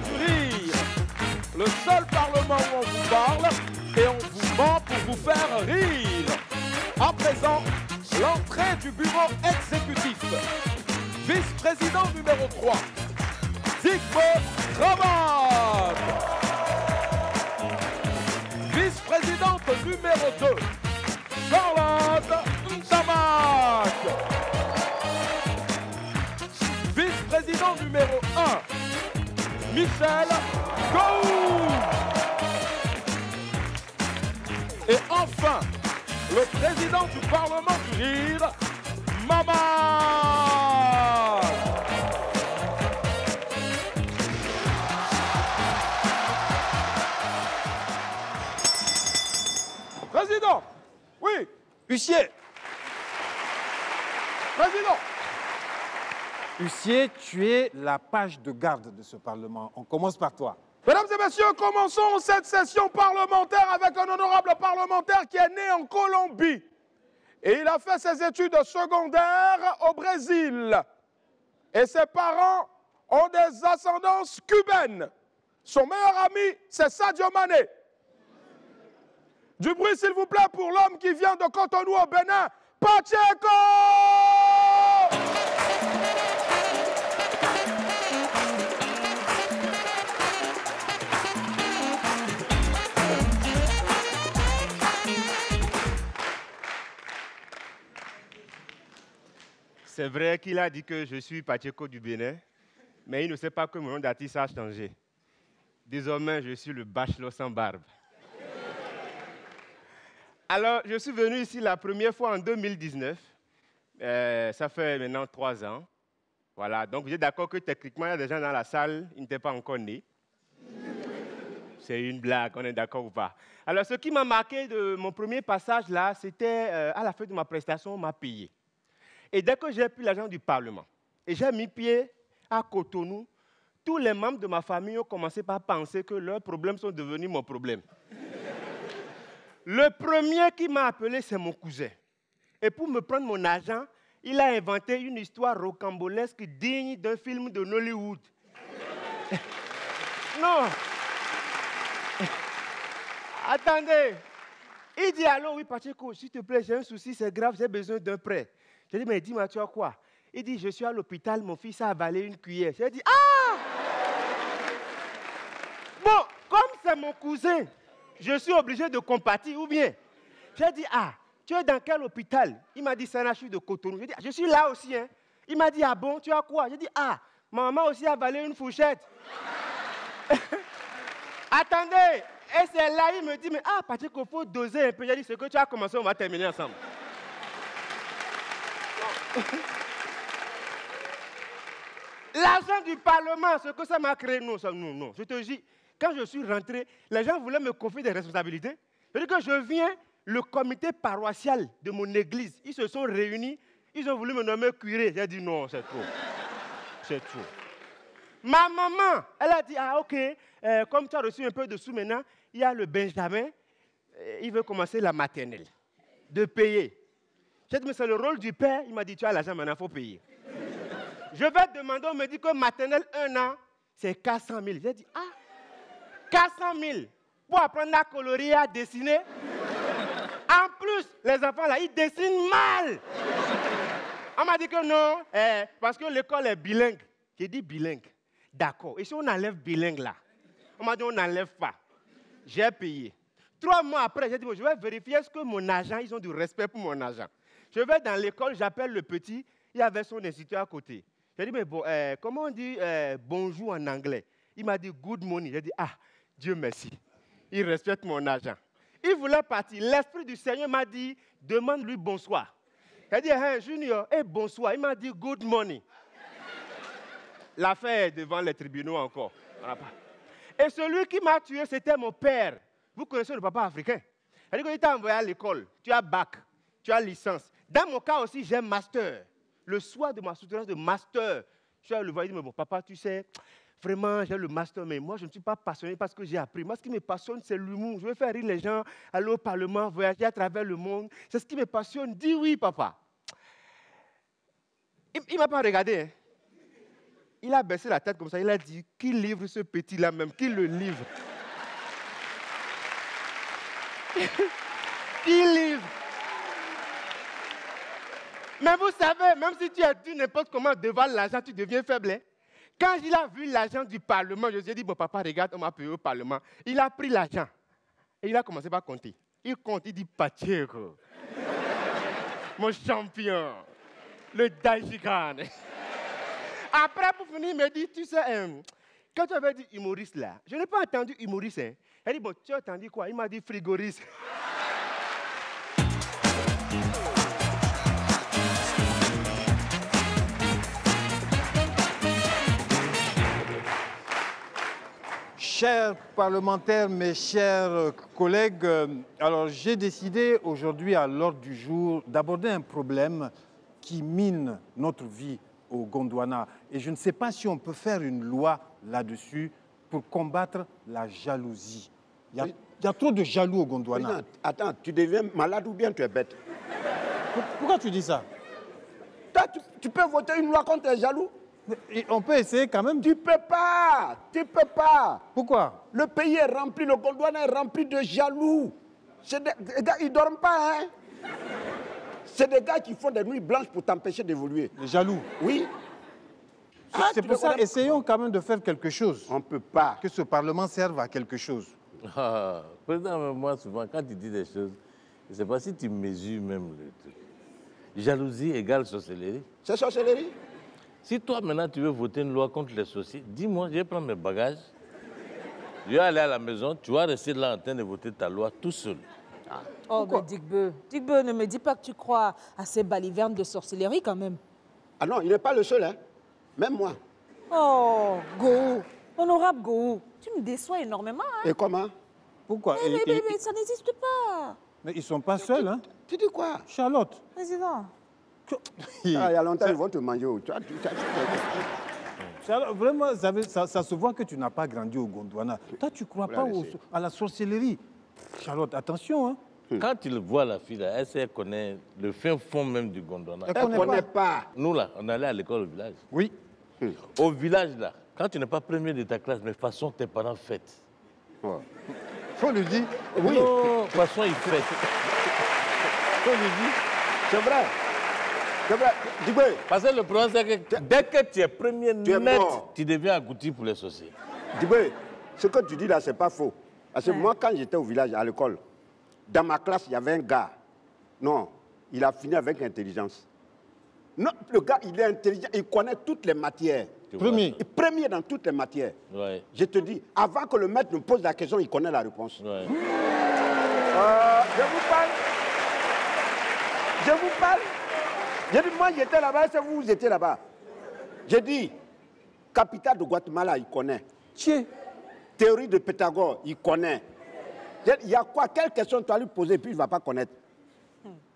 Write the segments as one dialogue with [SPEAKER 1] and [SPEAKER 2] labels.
[SPEAKER 1] du rire. Le seul parlement où on vous parle et on vous ment pour vous faire rire. À présent, l'entrée du bureau exécutif. Vice-président numéro 3, Zygmunt Traman. Vice-présidente numéro 2, Charlotte Ntamak. Vice-président numéro 1, Michel Gou. Et enfin, le président du Parlement du Rire, Maman. Président, oui.
[SPEAKER 2] Huissier.
[SPEAKER 1] Président.
[SPEAKER 2] Huissier, tu es la page de garde de ce Parlement. On commence par toi.
[SPEAKER 1] Mesdames et messieurs, commençons cette session parlementaire avec un honorable parlementaire qui est né en Colombie. Et il a fait ses études secondaires au Brésil. Et ses parents ont des ascendances cubaines. Son meilleur ami, c'est Sadio Mané. Du bruit, s'il vous plaît, pour l'homme qui vient de Cotonou au Bénin, Pacheco!
[SPEAKER 3] C'est vrai qu'il a dit que je suis Pacheco du Bénin, mais il ne sait pas que mon nom d'artiste a changé. Désormais, je suis le bachelor sans barbe. Alors, je suis venu ici la première fois en 2019. Ça fait maintenant 3 ans. Voilà, donc vous êtes d'accord que techniquement, il y a des gens dans la salle, ils n'étaient pas encore nés. C'est une blague, on est d'accord ou pas? Alors, ce qui m'a marqué de mon premier passage là, c'était à la fin de ma prestation, on m'a payé. Et dès que j'ai pris l'argent du Parlement et j'ai mis pied à Cotonou, tous les membres de ma famille ont commencé par penser que leurs problèmes sont devenus mon problème. Le premier qui m'a appelé, c'est mon cousin. Et pour me prendre mon argent, il a inventé une histoire rocambolesque digne d'un film de Nollywood. Non. Attendez. Il dit, allô, oui, Pacheco, s'il te plaît, j'ai un souci, c'est grave, j'ai besoin d'un prêt. J'ai dit, mais dis-moi, tu as quoi? Il dit, je suis à l'hôpital, mon fils a avalé une cuillère. J'ai dit, ah! Bon, comme c'est mon cousin, je suis obligé de compatir, ou bien? J'ai dit, ah, tu es dans quel hôpital? Il m'a dit, c'est un HU de Cotonou. J'ai dit, je suis là aussi, hein. Il m'a dit, ah bon, tu as quoi? J'ai dit, ah, ma maman aussi a avalé une fourchette. Attendez, et c'est là, il me dit, mais ah, Pacheco, il faut doser un peu. J'ai dit, ce que tu as commencé, on va terminer ensemble. L'argent du Parlement, ce que ça m'a créé, non, je te dis, quand je suis rentré, les gens voulaient me confier des responsabilités. Je dis que je viens, le comité paroissial de mon église, ils se sont réunis, ils ont voulu me nommer curé. J'ai dit non, c'est trop. C'est trop. Ma maman, elle a dit, ah ok, comme tu as reçu un peu de sous maintenant, il y a le Benjamin, il veut commencer la maternelle, de payer. J'ai dit, mais c'est le rôle du père. Il m'a dit, tu as l'argent maintenant, il faut payer. Je vais demander, on me dit que maternelle 1 an, c'est 400 000. J'ai dit, ah, 400 000 pour apprendre à colorer, à dessiner. En plus, les enfants là, ils dessinent mal. On m'a dit que non, parce que l'école est bilingue. J'ai dit bilingue. D'accord. Et si on enlève bilingue là? On m'a dit, on n'enlève pas. J'ai payé. 3 mois après, j'ai dit, bon, je vais vérifier est-ce que mon agent, ils ont du respect pour mon agent. Je vais dans l'école, j'appelle le petit, il avait son institut à côté. J'ai dit, mais bon, comment on dit bonjour en anglais? Il m'a dit good morning. J'ai dit, ah, Dieu merci. Il respecte mon agent. Il voulait partir. L'Esprit du Seigneur m'a dit, demande-lui bonsoir. J'ai dit, hey, Junior, hey, bonsoir. Il m'a dit good morning. L'affaire est devant les tribunaux encore. Et celui qui m'a tué, c'était mon père. Vous connaissez le papa africain. C'est-à-dire qu'il t'a envoyé à l'école. Tu as bac, tu as licence. Dans mon cas aussi, j'ai master. Le soir de ma soutenance de master, je suis allé le voir, il dit, mais bon, papa, tu sais, vraiment, j'ai le master, mais moi, je ne suis pas passionné parce que j'ai appris. Moi, ce qui me passionne, c'est l'humour. Je veux faire rire les gens, aller au Parlement, voyager à travers le monde. C'est ce qui me passionne. Dis oui, papa. Il ne m'a pas regardé. Hein. Il a baissé la tête comme ça, il a dit, qui livre ce petit-là même? Qui le livre? Qui livre? Mais vous savez, même si tu as dit n'importe comment devant l'argent, tu deviens faible. Hein? Quand il a vu l'argent du Parlement, je lui ai dit, bon papa, regarde, on m'a payé au Parlement. Il a pris l'argent et il a commencé par compter. Il compte, il dit, Pacheco, mon champion, le Dajigan. Après, pour finir, il me dit, tu sais, quand tu avais dit humoriste là, je n'ai pas entendu humoriste. Hein. Il dit, bon, tu as entendu quoi? Il m'a dit frigoriste.
[SPEAKER 2] Chers parlementaires, mes chers collègues, alors j'ai décidé aujourd'hui à l'ordre du jour d'aborder un problème qui mine notre vie au Gondwana. Et je ne sais pas si on peut faire une loi là-dessus pour combattre la jalousie. Il y a trop de jaloux au Gondwana.
[SPEAKER 4] Président, attends, tu deviens malade ou bien tu es bête?
[SPEAKER 2] Pourquoi tu dis ça?
[SPEAKER 4] Toi, tu peux voter une loi contre les jaloux?
[SPEAKER 2] Et on peut essayer quand même.
[SPEAKER 4] Tu peux pas, tu peux pas.
[SPEAKER 2] Pourquoi?
[SPEAKER 4] Le pays est rempli, le Gondwana est rempli de jaloux. Des gars, ils ne dorment pas, hein. C'est des gars qui font des nuits blanches pour t'empêcher d'évoluer.
[SPEAKER 2] Les jaloux?
[SPEAKER 4] Oui.
[SPEAKER 2] C'est pour ça, essayons quand même de faire quelque chose.
[SPEAKER 4] On ne peut pas.
[SPEAKER 2] Que ce Parlement serve à quelque chose.
[SPEAKER 5] Ah, président, moi, souvent, quand tu dis des choses, je ne sais pas si tu mesures même le truc. Jalousie égale sorcellerie.
[SPEAKER 4] C'est sorcellerie?
[SPEAKER 5] Si toi, maintenant, tu veux voter une loi contre les sorciers, dis-moi, je vais prendre mes bagages, je vais aller à la maison, tu vas rester là en train de voter ta loi tout seul.
[SPEAKER 6] Oh, mais Digbeu, ne me dis pas que tu crois à ces balivernes de sorcellerie quand même.
[SPEAKER 4] Ah non, il n'est pas le seul, hein. Même moi.
[SPEAKER 6] Oh, Go, honorable Go, tu me déçois énormément. Hein?
[SPEAKER 4] Et comment?
[SPEAKER 2] Pourquoi?
[SPEAKER 6] Mais ça n'existe pas.
[SPEAKER 2] Mais ils ne sont pas seuls, hein.
[SPEAKER 4] Tu dis quoi?
[SPEAKER 2] Charlotte.
[SPEAKER 6] Président.
[SPEAKER 4] Il y a longtemps, ils vont te manger.
[SPEAKER 2] Charlotte, vraiment, ça se voit que tu n'as pas grandi au Gondwana. Toi, tu ne crois pas à la sorcellerie. Charlotte, attention, hein.
[SPEAKER 5] Quand tu le vois, la fille, là, elle connaît le fin fond même du Gondwana.
[SPEAKER 4] Elle ne connaît pas.
[SPEAKER 5] Nous, là, on allait à l'école au village.
[SPEAKER 2] Oui.
[SPEAKER 5] Au village, là, quand tu n'es pas premier de ta classe, mais de toute façon, tes parents fêtent.
[SPEAKER 2] Faut le dire.
[SPEAKER 4] Oui.
[SPEAKER 5] De toute façon, ils fêtent.
[SPEAKER 2] Faut le dire.
[SPEAKER 4] C'est vrai. C'est vrai. Digbeu.
[SPEAKER 5] Parce que le problème, c'est que dès que tu es premier
[SPEAKER 4] Tu es
[SPEAKER 5] net,
[SPEAKER 4] mort.
[SPEAKER 5] tu deviens agouti pour les sorciers.
[SPEAKER 4] Digbeu, ce que tu dis là, c'est pas faux. Parce que moi, quand j'étais au village, à l'école, dans ma classe, il y avait un gars. Non, il a fini avec intelligence. Non, le gars, il est intelligent, il connaît toutes les matières.
[SPEAKER 2] Premier.
[SPEAKER 4] Il est premier dans toutes les matières.
[SPEAKER 5] Ouais.
[SPEAKER 4] Je te dis, avant que le maître me pose la question, il connaît la réponse.
[SPEAKER 5] Ouais.
[SPEAKER 4] Je vous parle. Je vous parle. J'ai dit, moi, j'étais là-bas, c'est vous, vous étiez là-bas. J'ai dit, capitale de Guatemala, il connaît.
[SPEAKER 2] Tiens.
[SPEAKER 4] Théorie de Pythagore, il connaît. Il y a quoi? Quelle question tu vas lui poser, puis il ne va pas connaître.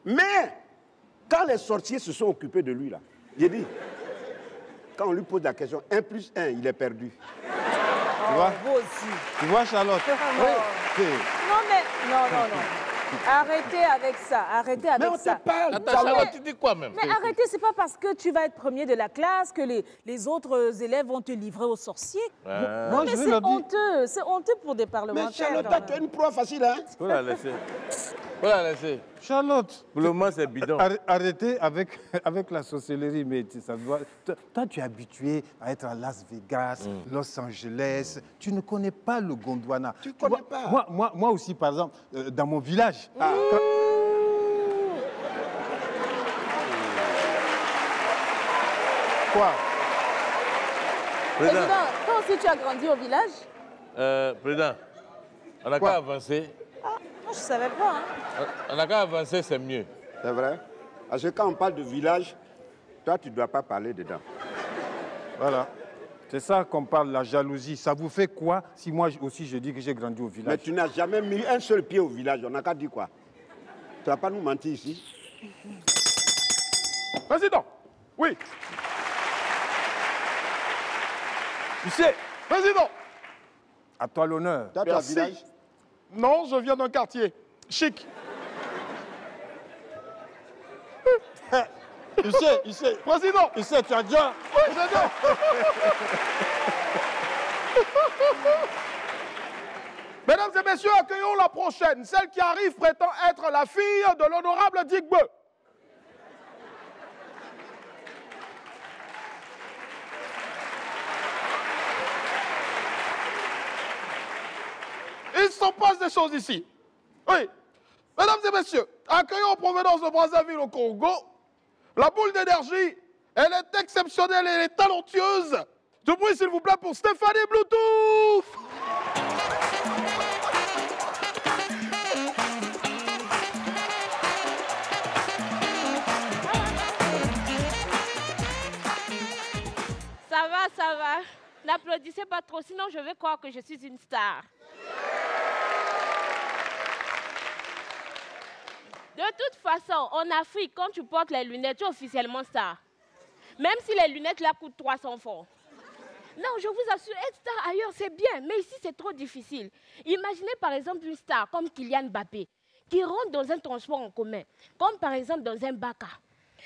[SPEAKER 4] Mais, quand les sorciers se sont occupés de lui, là, j'ai dit, quand on lui pose la question, 1 plus 1, il est perdu.
[SPEAKER 2] Tu vois?
[SPEAKER 6] Vous aussi.
[SPEAKER 2] Tu vois, Charlotte?
[SPEAKER 6] Non, mais... Non. Arrêtez avec ça, arrêtez avec
[SPEAKER 4] Mais on
[SPEAKER 6] ça.
[SPEAKER 4] te parle.
[SPEAKER 5] Attends, Charlotte, tu dis quoi même?
[SPEAKER 6] Mais arrêtez, c'est pas parce que tu vas être premier de la classe que les autres élèves vont te livrer aux sorciers.
[SPEAKER 2] Moi,
[SPEAKER 6] Mais
[SPEAKER 2] je vais
[SPEAKER 6] c'est
[SPEAKER 2] leur dire.
[SPEAKER 6] honteux, c'est honteux pour des
[SPEAKER 4] Mais
[SPEAKER 6] parlementaires.
[SPEAKER 4] Charlotte,
[SPEAKER 6] quand
[SPEAKER 4] toi,
[SPEAKER 6] même.
[SPEAKER 4] tu as une proie facile, hein?
[SPEAKER 5] Faut la laisser. Faut la laisser.
[SPEAKER 2] Charlotte.
[SPEAKER 5] Pour le moment, c'est bidon.
[SPEAKER 2] Arrêtez avec la sorcellerie, mais ça doit... Toi, tu es habitué à être à Las Vegas, Los Angeles. Tu ne connais pas le Gondwana.
[SPEAKER 4] Tu connais
[SPEAKER 2] vois,
[SPEAKER 4] pas.
[SPEAKER 2] Moi aussi, par exemple, dans mon village. Quoi?
[SPEAKER 6] Président, toi aussi tu as grandi au village?
[SPEAKER 5] Président, on n'a qu'à avancer.
[SPEAKER 6] Ah, moi je savais pas. Hein.
[SPEAKER 5] On n'a qu'à avancer, c'est mieux.
[SPEAKER 4] C'est vrai? Parce que quand on parle de village, toi, tu ne dois pas parler dedans.
[SPEAKER 2] Voilà. C'est ça qu'on parle, la jalousie. Ça vous fait quoi si moi aussi je dis que j'ai grandi au village?
[SPEAKER 4] Mais tu n'as jamais mis un seul pied au village. On n'a qu'à dire quoi? Tu ne vas pas nous mentir ici?
[SPEAKER 1] Président, oui.
[SPEAKER 2] Tu sais,
[SPEAKER 1] Président,
[SPEAKER 2] à toi l'honneur.
[SPEAKER 4] Toi, tu as un
[SPEAKER 1] merci.
[SPEAKER 4] village?
[SPEAKER 1] Non, je viens d'un quartier chic.
[SPEAKER 2] Il sait.
[SPEAKER 1] Président.
[SPEAKER 2] Il sait, tu as déjà...
[SPEAKER 1] Président. Mesdames et messieurs, accueillons la prochaine. Celle qui arrive prétend être la fille de l'honorable Digbeu. Il se passe des choses ici. Oui. Mesdames et messieurs, accueillons en provenance de Brazzaville au Congo. La boule d'énergie, elle est exceptionnelle, elle est talentueuse. Du bruit, s'il vous plaît, pour Stéphanie Bluetooth.
[SPEAKER 7] Ça va. N'applaudissez pas trop, sinon je vais croire que je suis une star. De toute façon, en Afrique, quand tu portes les lunettes, tu es officiellement star. Même si les lunettes là coûtent 300 francs. Non, je vous assure, être star ailleurs, c'est bien, mais ici, c'est trop difficile. Imaginez par exemple une star comme Kylian Mbappé, qui rentre dans un transport en commun, comme par exemple dans un Baka.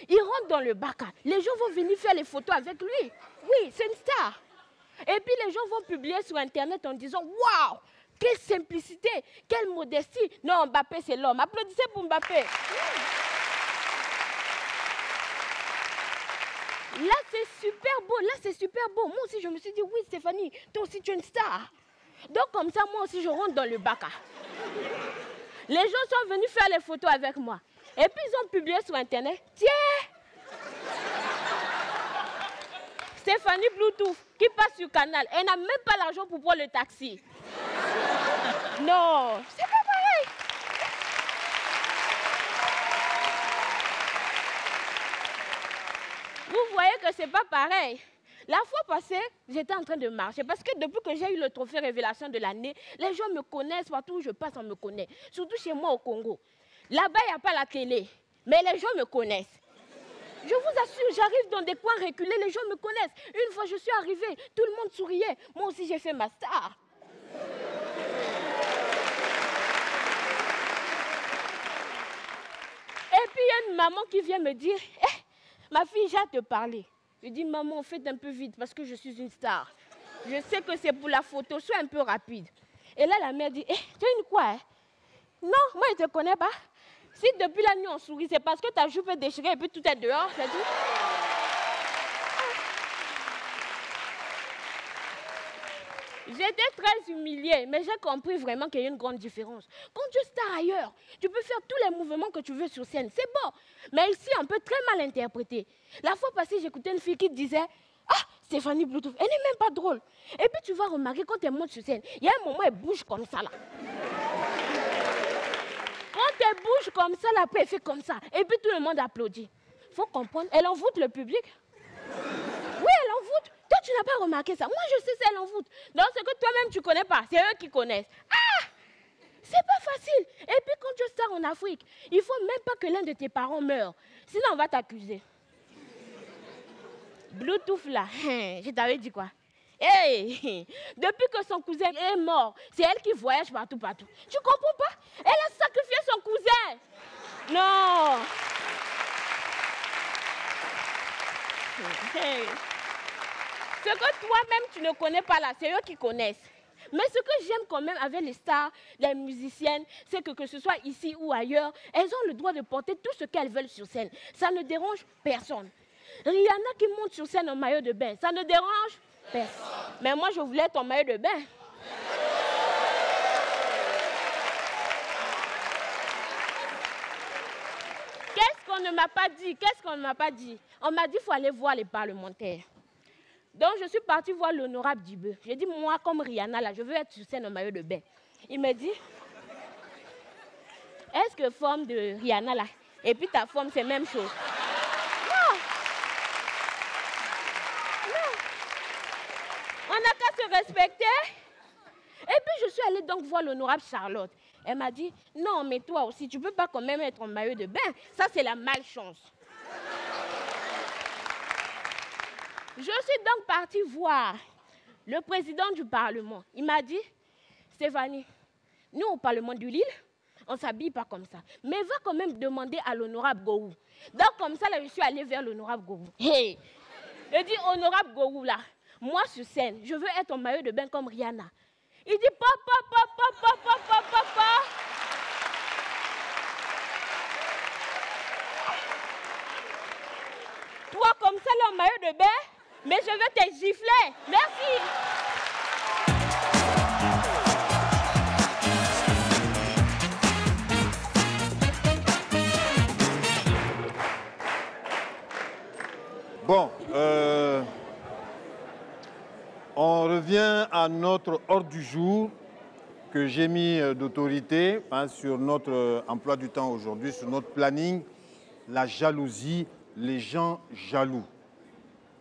[SPEAKER 7] Il rentre dans le Baka, les gens vont venir faire les photos avec lui. Oui, c'est une star. Et puis les gens vont publier sur Internet en disant « Waouh, quelle simplicité, quelle modestie !» Non, Mbappé, c'est l'homme. Applaudissez pour Mbappé. Là, c'est super beau. Moi aussi, je me suis dit, oui, Stéphanie, toi aussi, tu es une star. Donc, comme ça, moi aussi, je rentre dans le Baka. Les gens sont venus faire les photos avec moi. Et puis, ils ont publié sur Internet. Tiens, Stéphanie Bluetooth, qui passe sur Canal. Elle n'a même pas l'argent pour prendre le taxi. Non, c'est pas pareil. Vous voyez que c'est pas pareil. La fois passée, j'étais en train de marcher parce que depuis que j'ai eu le trophée révélation de l'année, les gens me connaissent, partout où je passe, on me connaît. Surtout chez moi au Congo. Là-bas, il n'y a pas la télé, mais les gens me connaissent. Je vous assure, j'arrive dans des coins reculés, les gens me connaissent. Une fois, je suis arrivée, tout le monde souriait. Moi aussi, j'ai fait ma star. Et puis, il y a une maman qui vient me dire, ma fille, j'ai à te parler. Je dis, maman, faites un peu vite parce que je suis une star. Je sais que c'est pour la photo, sois un peu rapide. Et là, la mère dit, tu es une quoi? Non, moi, je ne te connais pas. Si depuis la nuit on sourit, c'est parce que ta jupe est déchirée et puis tout est dehors, c'est tout. J'étais très humiliée, mais j'ai compris vraiment qu'il y a une grande différence. Quand tu es star ailleurs, tu peux faire tous les mouvements que tu veux sur scène, c'est bon. Mais ici, on peut très mal interpréter. La fois passée, j'écoutais une fille qui disait « Ah, Stéphanie Bluetooth, elle n'est même pas drôle. » Et puis tu vas remarquer quand elle monte sur scène, il y a un moment, elle bouge comme ça là. Quand elle bouge comme ça, là, après elle fait comme ça. Et puis tout le monde applaudit. Il faut comprendre, elle envoûte le public. Oui, elle envoûte. Toi, tu n'as pas remarqué ça. Moi, je sais, c'est elle envoûte. Donc, ce que toi-même, tu ne connais pas, c'est eux qui connaissent. Ah! C'est pas facile. Et puis, quand tu es star en Afrique, il ne faut même pas que l'un de tes parents meure. Sinon, on va t'accuser. Bluetooth, là, je t'avais dit quoi? Hey, depuis que son cousin est mort, c'est elle qui voyage partout. Tu comprends pas? Elle a sacrifié son cousin. Non. Hey. Ce que toi-même, tu ne connais pas là, c'est eux qui connaissent. Mais ce que j'aime quand même avec les stars, les musiciennes, c'est que ce soit ici ou ailleurs, elles ont le droit de porter tout ce qu'elles veulent sur scène. Ça ne dérange personne. Rihanna qui monte sur scène en maillot de bain, ça ne dérange personne. Mais moi, je voulais être en maillot de bain. Qu'est-ce qu'on ne m'a pas dit? On m'a dit qu'il faut aller voir les parlementaires. Donc, je suis partie voir l'honorable Digbeu. J'ai dit, moi, comme Rihanna, là, je veux être sur scène en maillot de bain. Il me dit, est-ce que forme de Rihanna, là, et puis ta forme, c'est la même chose? Non. On n'a qu'à se respecter. Et puis, je suis allée donc voir l'honorable Charlotte. Elle m'a dit, non, mais toi aussi, tu ne peux pas quand même être en maillot de bain. Ça, c'est la malchance. Je suis donc partie voir le président du Parlement. Il m'a dit, Stéphanie, nous au Parlement de Lille, on ne s'habille pas comme ça. Mais va quand même demander à l'honorable Gowou. Donc comme ça, là, je suis allée vers l'honorable Gowou. Hey! Il dit, honorable Gowou, là, moi sur scène, je veux être en maillot de bain comme Rihanna. Il dit, papa. Toi comme ça, là, en maillot de bain, mais je veux te gifler. Merci.
[SPEAKER 2] Bon, on revient à notre ordre du jour que j'ai mis d'autorité sur notre emploi du temps aujourd'hui, sur notre planning, la jalousie, les gens jaloux.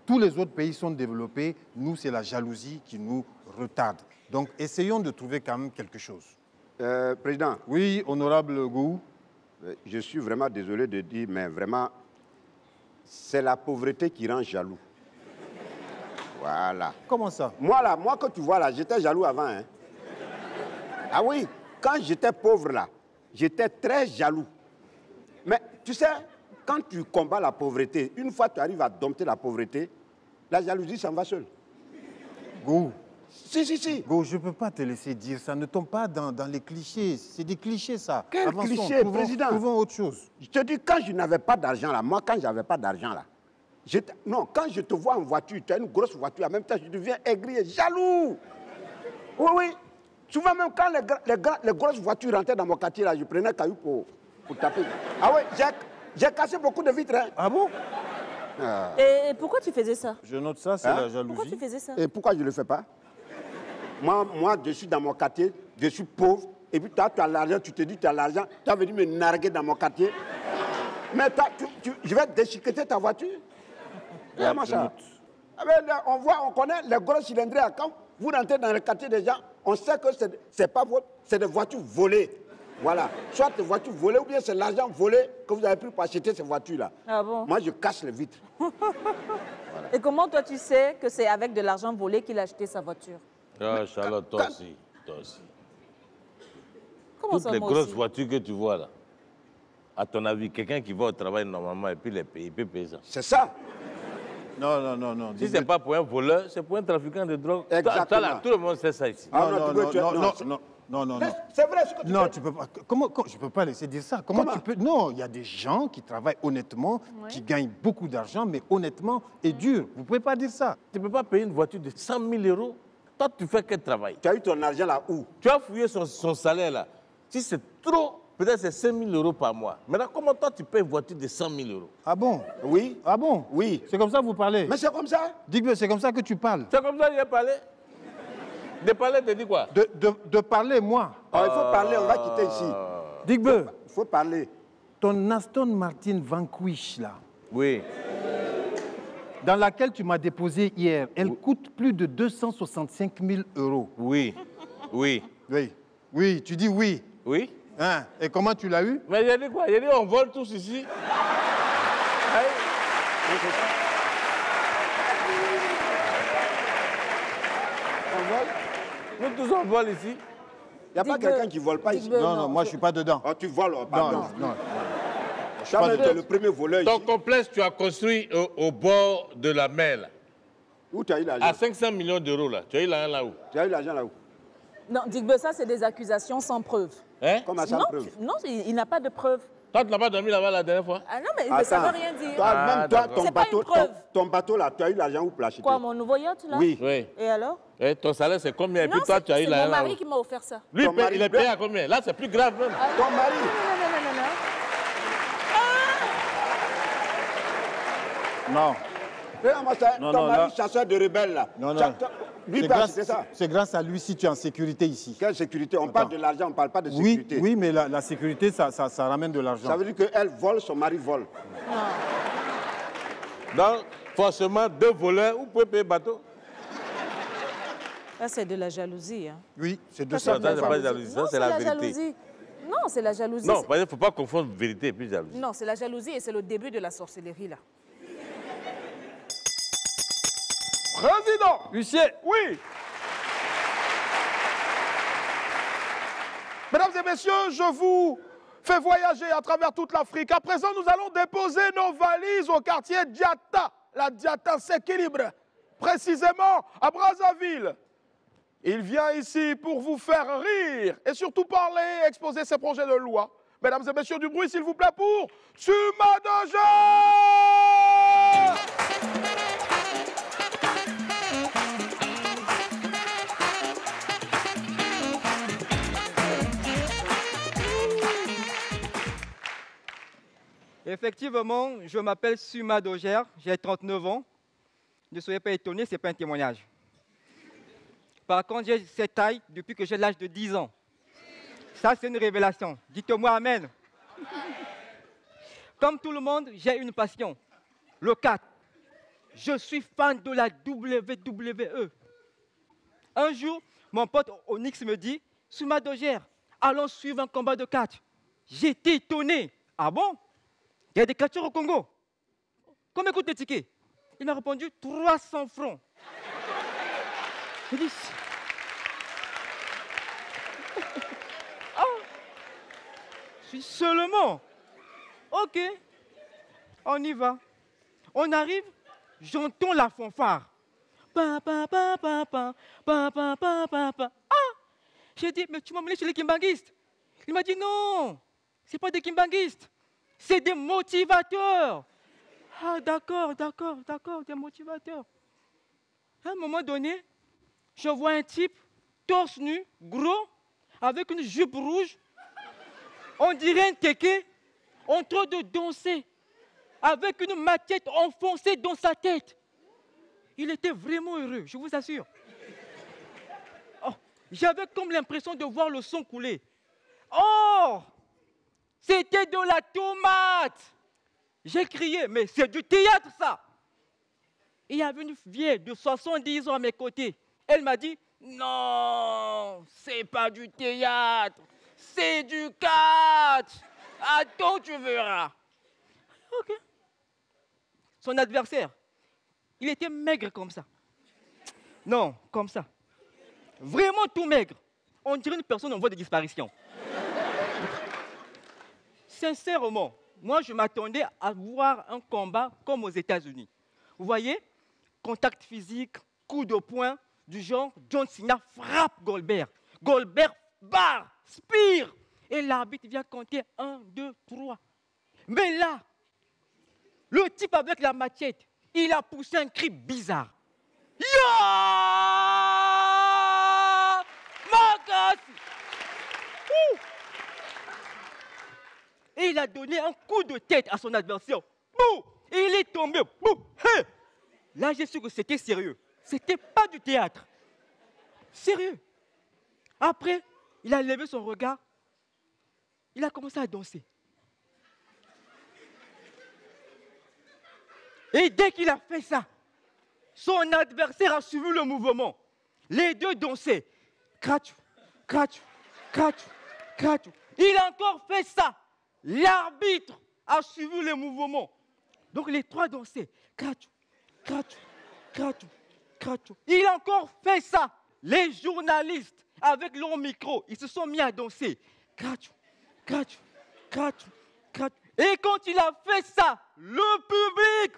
[SPEAKER 2] Tous les autres pays sont développés, nous, c'est la jalousie qui nous retarde. Donc, essayons de trouver quand même quelque chose.
[SPEAKER 4] Président.
[SPEAKER 2] Oui, honorable Gou.
[SPEAKER 4] Je suis vraiment désolé de dire, mais vraiment, c'est la pauvreté qui rend jaloux. Voilà.
[SPEAKER 2] Comment ça?
[SPEAKER 4] Moi que tu vois là, j'étais jaloux avant. Hein. Ah oui, quand j'étais pauvre là, j'étais très jaloux. Mais tu sais, quand tu combats la pauvreté, une fois que tu arrives à dompter la pauvreté, la jalousie s'en va seule.
[SPEAKER 2] Gou.
[SPEAKER 4] Si.
[SPEAKER 2] Go, je ne peux pas te laisser dire ça. Ne tombe pas dans les clichés. C'est des clichés, ça.
[SPEAKER 4] Quel
[SPEAKER 2] Avançons,
[SPEAKER 4] cliché, président?
[SPEAKER 2] Trouvons autre chose.
[SPEAKER 4] Je te dis, quand je n'avais pas d'argent là, moi, quand je n'avais pas d'argent là, non, quand je te vois en voiture, tu as une grosse voiture, en même temps, je deviens aigri et jaloux. Oui. Souvent, même quand les grosses voitures rentraient dans mon quartier là, je prenais caillou pour taper. Ah oui, j'ai cassé beaucoup de vitres. Hein.
[SPEAKER 2] Ah bon?
[SPEAKER 6] Et pourquoi tu faisais ça?
[SPEAKER 2] Je note ça, c'est la jalousie.
[SPEAKER 6] Pourquoi tu faisais ça?
[SPEAKER 4] Et pourquoi je ne le fais pas? Moi, je suis dans mon quartier, je suis pauvre, et puis toi, tu as l'argent, tu te dis, tu as l'argent, tu as venu me narguer dans mon quartier. Mais toi, je vais déchiqueter ta voiture. Comment ça? On connaît les gros cylindrés. Quand vous rentrez dans le quartier des gens, on sait que c'est des voitures volées. Voilà. Soit des voitures volées, ou bien c'est l'argent volé que vous avez pris pour acheter ces voitures-là.
[SPEAKER 6] Ah bon?
[SPEAKER 4] Moi, je casse les vitres.
[SPEAKER 6] Voilà. Et comment toi tu sais que c'est avec de l'argent volé qu'il a acheté sa voiture?
[SPEAKER 5] Ah, Charlotte, toi aussi.
[SPEAKER 6] Comment
[SPEAKER 5] Toutes
[SPEAKER 6] ça,
[SPEAKER 5] les
[SPEAKER 6] moi
[SPEAKER 5] grosses
[SPEAKER 6] aussi?
[SPEAKER 5] voitures que tu vois là, à ton avis, quelqu'un qui va au travail normalement et puis les paye, il peut payer ça.
[SPEAKER 4] C'est ça.
[SPEAKER 2] Non.
[SPEAKER 5] Si ce n'est pas pour un voleur, c'est pour un trafiquant de drogue.
[SPEAKER 4] Exactement.
[SPEAKER 5] Toi, là, tout le monde sait ça ici.
[SPEAKER 2] Non.
[SPEAKER 4] C'est vrai ce que tu
[SPEAKER 2] Non,
[SPEAKER 4] fais.
[SPEAKER 2] tu peux pas. Comment je peux pas laisser dire ça. Comment tu peux? Non, il y a des gens qui travaillent honnêtement, qui gagnent beaucoup d'argent, mais honnêtement et dur. Vous pouvez pas dire ça.
[SPEAKER 5] Tu ne peux pas payer une voiture de 100 000 euros. Toi, tu fais quel travail?
[SPEAKER 4] Tu as eu ton argent là où?
[SPEAKER 5] Tu as fouillé son salaire là. Si c'est trop, peut-être c'est 5 000 euros par mois. Maintenant, comment toi, tu payes une voiture de 100 000 euros?
[SPEAKER 2] Ah bon?
[SPEAKER 4] Oui.
[SPEAKER 2] Ah bon?
[SPEAKER 4] Oui.
[SPEAKER 2] C'est comme ça que vous parlez?
[SPEAKER 4] Mais c'est comme ça.
[SPEAKER 2] Dis-moi, c'est comme ça que tu parles?
[SPEAKER 5] C'est comme ça que j'ai parlé? De parler, te dis quoi?
[SPEAKER 2] De parler, moi.
[SPEAKER 4] Il faut parler, on va quitter ici.
[SPEAKER 2] Digbe,
[SPEAKER 4] Il faut parler.
[SPEAKER 2] ton Aston Martin Vanquish, là,
[SPEAKER 5] Oui.
[SPEAKER 2] dans laquelle tu m'as déposé hier, elle coûte plus de 265 000 euros.
[SPEAKER 5] Oui.
[SPEAKER 2] Oui, tu dis oui.
[SPEAKER 5] Oui?
[SPEAKER 2] Hein? Et comment tu l'as eu?
[SPEAKER 5] Mais j'ai dit quoi? J'ai dit on vole tous ici. Aïe. Nous tous on vole ici.
[SPEAKER 4] Il n'y a pas quelqu'un qui ne vole pas ici.
[SPEAKER 2] Non, moi je suis pas dedans.
[SPEAKER 4] Oh, tu voles, pardon.
[SPEAKER 2] Non.
[SPEAKER 4] Tu es le premier voleur
[SPEAKER 5] Ton
[SPEAKER 4] ici.
[SPEAKER 5] complexe, tu as construit au bord de la mer, là.
[SPEAKER 4] Où tu as eu l'argent?
[SPEAKER 5] À 500 millions d'euros, là. Tu as eu l'argent là où?
[SPEAKER 4] Tu as eu l'argent là où?
[SPEAKER 6] Non, Digbe, ça c'est des accusations sans preuve.
[SPEAKER 5] Hein?
[SPEAKER 4] Comment ça,
[SPEAKER 6] Non,
[SPEAKER 4] preuve?
[SPEAKER 6] non, il n'a pas de preuve.
[SPEAKER 5] Toi, tu n'as pas dormi là-bas la dernière fois?
[SPEAKER 6] Ah non, mais
[SPEAKER 4] Attends.
[SPEAKER 6] ça ne veut rien dire.
[SPEAKER 4] Toi, même toi,
[SPEAKER 5] d'accord.
[SPEAKER 6] C'est pas une preuve.
[SPEAKER 4] ton bateau là, tu as eu l'argent où pour l'acheter?
[SPEAKER 6] Quoi, mon nouveau yacht là?
[SPEAKER 4] Oui.
[SPEAKER 5] Oui.
[SPEAKER 6] Et alors?
[SPEAKER 5] Et ton salaire, c'est combien? Et
[SPEAKER 6] Non,
[SPEAKER 5] puis toi, tu as eu
[SPEAKER 6] c'est
[SPEAKER 5] l'argent
[SPEAKER 6] mon
[SPEAKER 5] là
[SPEAKER 6] mari
[SPEAKER 5] où?
[SPEAKER 6] qui m'a offert ça.
[SPEAKER 5] Lui,
[SPEAKER 4] Ton mari
[SPEAKER 5] il est payé à combien? Là, c'est plus grave même.
[SPEAKER 4] Ton mari?
[SPEAKER 2] Non.
[SPEAKER 4] Ton mari chasseur de rebelles là.
[SPEAKER 2] Non.
[SPEAKER 4] Lui, c'est ça.
[SPEAKER 2] C'est grâce à lui si tu es en sécurité ici.
[SPEAKER 4] Quelle sécurité? On parle de l'argent, on ne parle pas de
[SPEAKER 2] Oui,
[SPEAKER 4] sécurité.
[SPEAKER 2] oui, mais la sécurité, ça ramène de l'argent.
[SPEAKER 4] Ça veut dire qu'elle vole, son mari vole.
[SPEAKER 5] Donc, forcément, 2 voleurs, vous pouvez payer bateau.
[SPEAKER 6] Ça, c'est de la jalousie. Hein.
[SPEAKER 2] Oui, c'est de
[SPEAKER 5] Ça,
[SPEAKER 2] ça.
[SPEAKER 5] c'est pas la jalousie, ça,
[SPEAKER 6] Non,
[SPEAKER 5] c'est la vérité.
[SPEAKER 6] jalousie. Non, c'est la jalousie.
[SPEAKER 5] Non, il ne faut pas confondre vérité et puis jalousie.
[SPEAKER 6] Non, c'est la jalousie et c'est le début de la sorcellerie là.
[SPEAKER 1] Président,
[SPEAKER 2] Huissier,
[SPEAKER 1] oui. Mesdames et messieurs, je vous fais voyager à travers toute l'Afrique. À présent, nous allons déposer nos valises au quartier Diata. La Diata s'équilibre, précisément à Brazzaville. Il vient ici pour vous faire rire et surtout parler, exposer ses projets de loi. Mesdames et messieurs, du bruit, s'il vous plaît, pour Sumadoja!
[SPEAKER 8] Effectivement, je m'appelle Suma Doger, j'ai 39 ans. Ne soyez pas étonnés, ce n'est pas un témoignage. Par contre, j'ai cette taille depuis que j'ai l'âge de 10 ans. Ça, c'est une révélation. Dites-moi Amen. Comme tout le monde, j'ai une passion, le 4. Je suis fan de la WWE. Un jour, mon pote Onyx me dit, Suma Doger, allons suivre un combat de catch. J'étais étonné. Ah bon? Il y a des catcheurs au Congo. Combien coûte les tickets? Il m'a répondu 300 francs. Je dis, ah, je suis seulement. Ok, on y va. On arrive, j'entends la fanfare. Pa, pa, pa, pa, pa, pa, pa, pa, pa, pa. Ah, j'ai dit, mais tu m'as emmené chez les kimbanguistes. Il m'a dit, non, ce n'est pas des kimbanguistes, c'est des motivateurs. Ah, d'accord, des motivateurs. À un moment donné, je vois un type, torse nu, gros, avec une jupe rouge, on dirait un kéké, en train de danser, avec une maquette enfoncée dans sa tête. Il était vraiment heureux, je vous assure. Oh, j'avais comme l'impression de voir le sang couler. Oh, c'était de la tomate. J'ai crié, mais c'est du théâtre ça. Il y avait une vieille de 70 ans à mes côtés. Elle m'a dit, non, c'est pas du théâtre, c'est du catch. Attends, tu verras. Ok. Son adversaire, il était maigre comme ça. Non, comme ça. Vraiment tout maigre. On dirait une personne en voie de disparition. Sincèrement, moi je m'attendais à voir un combat comme aux États-Unis. Vous voyez, contact physique, coup de poing, du genre John Cena frappe Goldberg. Goldberg barre, spire. Et l'arbitre vient compter 1, 2, 3. Mais là, le type avec la machette, il a poussé un cri bizarre. Ya! Makasi! Et il a donné un coup de tête à son adversaire. Bouh! Et il est tombé. Bouh! Hey! Là, j'ai su que c'était sérieux. C'était pas du théâtre. Sérieux. Après, il a levé son regard. Il a commencé à danser. Et dès qu'il a fait ça, son adversaire a suivi le mouvement. Les deux dansaient. Cratchou, cratchou, cratchou, cratchou. Il a encore fait ça. L'arbitre a suivi le mouvement. Donc les trois dansaient. Cratchou, cratchou, cratchou, cratchou. Il a encore fait ça. Les journalistes, avec leur micro, ils se sont mis à danser. Cratchou, cratchou, cratchou, cratchou. Et quand il a fait ça, le public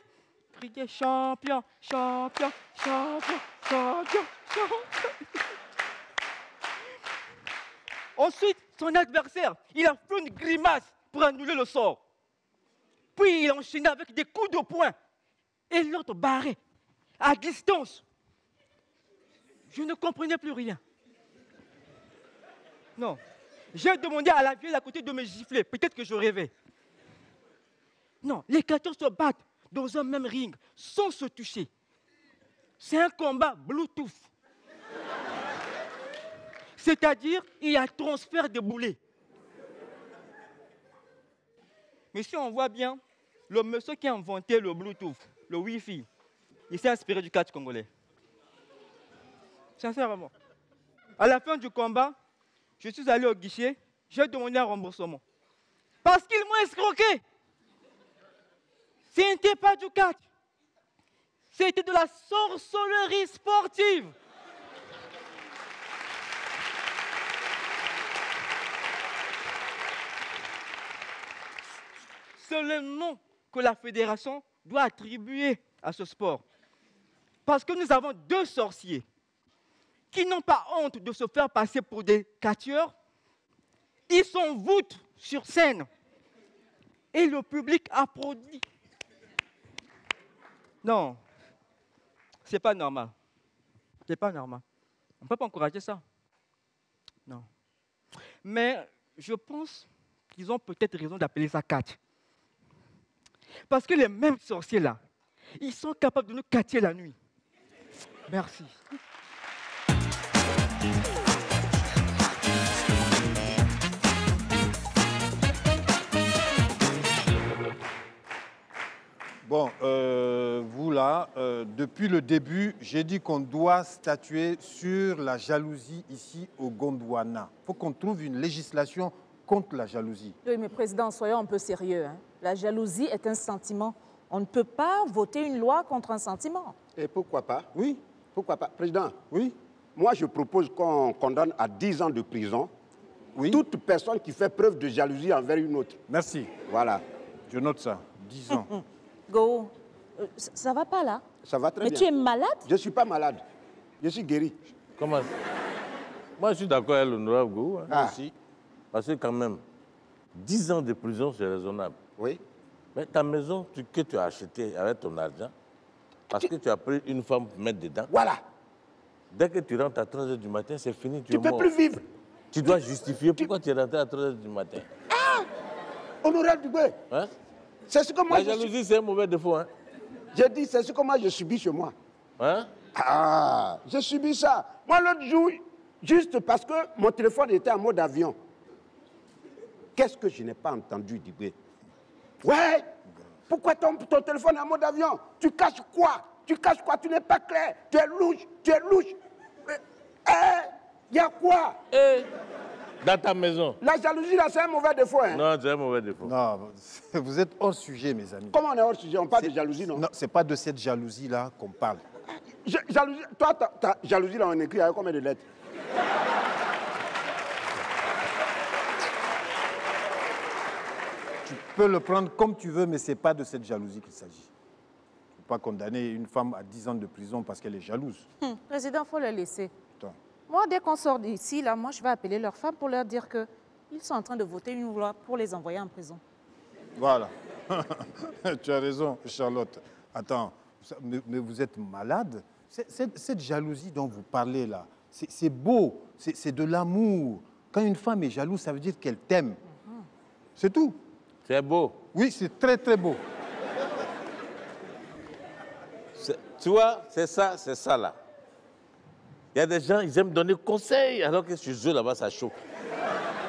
[SPEAKER 8] criait champion, champion, champion, champion, champion. Ensuite, son adversaire, il a fait une grimace pour annuler le sort. Puis il enchaînait avec des coups de poing. Et l'autre barré, à distance. Je ne comprenais plus rien. Non. J'ai demandé à la vieille à côté de me gifler. Peut-être que je rêvais. Non, les catcheurs se battent dans un même ring, sans se toucher. C'est un combat Bluetooth. C'est-à-dire, il y a transfert de boulets. Mais si on voit bien, le monsieur qui a inventé le Bluetooth, le Wi-Fi, il s'est inspiré du catch congolais. Sincèrement. À la fin du combat, je suis allé au guichet, j'ai demandé un remboursement. Parce qu'ils m'ont escroqué. Ce n'était pas du catch. C'était de la sorcellerie sportive. seul nom que la fédération doit attribuer à ce sport. Parce que nous avons 2 sorciers qui n'ont pas honte de se faire passer pour des catcheurs. Ils s'envoûtent sur scène et le public applaudit. Non, c'est pas normal. C'est pas normal. On ne peut pas encourager ça. Non. Mais je pense qu'ils ont peut-être raison d'appeler ça catch. Parce que les mêmes sorciers là, ils sont capables de nous catcher la nuit. Merci.
[SPEAKER 2] Bon, vous là, depuis le début, j'ai dit qu'on doit statuer sur la jalousie ici au Gondwana. Il faut qu'on trouve une législation contre la jalousie.
[SPEAKER 6] Oui, mais Président, soyons un peu sérieux. Hein. La jalousie est un sentiment. On ne peut pas voter une loi contre un sentiment.
[SPEAKER 4] Et pourquoi pas?
[SPEAKER 2] Oui.
[SPEAKER 4] Pourquoi pas? Président,
[SPEAKER 2] Oui.
[SPEAKER 4] moi je propose qu'on condamne à 10 ans de prison
[SPEAKER 2] Oui.
[SPEAKER 4] toute personne qui fait preuve de jalousie envers une autre.
[SPEAKER 2] Merci.
[SPEAKER 4] Voilà.
[SPEAKER 2] Je note ça. 10 ans.
[SPEAKER 6] Go, ça va pas là?
[SPEAKER 4] Ça va très
[SPEAKER 6] Mais
[SPEAKER 4] bien.
[SPEAKER 6] tu es malade?
[SPEAKER 4] Je ne suis pas malade. Je suis guéri.
[SPEAKER 5] Comment ça? Moi, je suis d'accord avec l'honorable Gou. Hein.
[SPEAKER 4] Ah.
[SPEAKER 2] Merci.
[SPEAKER 5] Parce que quand même, 10 ans de prison, c'est raisonnable.
[SPEAKER 4] Oui.
[SPEAKER 5] Mais ta maison que tu as achetée avec ton argent, parce que tu as pris une femme pour mettre dedans,
[SPEAKER 4] Voilà.
[SPEAKER 5] dès que tu rentres à 3h du matin, c'est fini, tu
[SPEAKER 4] Tu
[SPEAKER 5] es
[SPEAKER 4] ne peux
[SPEAKER 5] mort.
[SPEAKER 4] plus vivre.
[SPEAKER 5] Tu dois justifier pourquoi tu es rentré à 3h du matin.
[SPEAKER 4] Honorable Dubé,
[SPEAKER 5] Hein?
[SPEAKER 4] c'est ce que moi
[SPEAKER 5] La jalousie, c'est un mauvais défaut. Hein?
[SPEAKER 4] J'ai dit, c'est ce que moi je subis chez moi.
[SPEAKER 5] Hein?
[SPEAKER 4] Ah, j'ai subi ça. Moi, l'autre jour, juste parce que mon téléphone était en mode avion. Qu'est-ce que je n'ai pas entendu, Dubé? Ouais, pourquoi ton téléphone est en mode avion? Tu caches quoi? Tu caches quoi? Tu n'es pas clair. Tu es louche, tu es louche. Il y a quoi?
[SPEAKER 5] Dans ta maison.
[SPEAKER 4] La jalousie, là, c'est un mauvais défaut. Hein?
[SPEAKER 5] Non, c'est un mauvais défaut.
[SPEAKER 2] Non, vous êtes hors sujet, mes amis.
[SPEAKER 4] Comment on est hors sujet? On parle de jalousie, non?
[SPEAKER 2] Non, c'est pas de cette jalousie-là qu'on parle.
[SPEAKER 4] Jalousie, toi, ta jalousie, là, on écrit avec combien de lettres?
[SPEAKER 2] Tu peux le prendre comme tu veux, mais ce n'est pas de cette jalousie qu'il s'agit. Tu ne peux pas condamner une femme à 10 ans de prison parce qu'elle est jalouse.
[SPEAKER 6] Président, il faut le laisser.
[SPEAKER 2] Attends.
[SPEAKER 6] Moi, dès qu'on sort d'ici, là, moi, je vais appeler leurs femmes pour leur dire qu'ils sont en train de voter une loi pour les envoyer en prison.
[SPEAKER 2] Voilà. Tu as raison, Charlotte. Attends, mais vous êtes malade? Cette jalousie dont vous parlez là, c'est beau, c'est de l'amour. Quand une femme est jalouse, ça veut dire qu'elle t'aime. C'est tout.
[SPEAKER 5] C'est beau.
[SPEAKER 2] Oui, c'est très, très beau.
[SPEAKER 5] Tu vois, c'est ça là. Il y a des gens, ils aiment donner conseil, alors que chez eux là-bas, ça chauffe.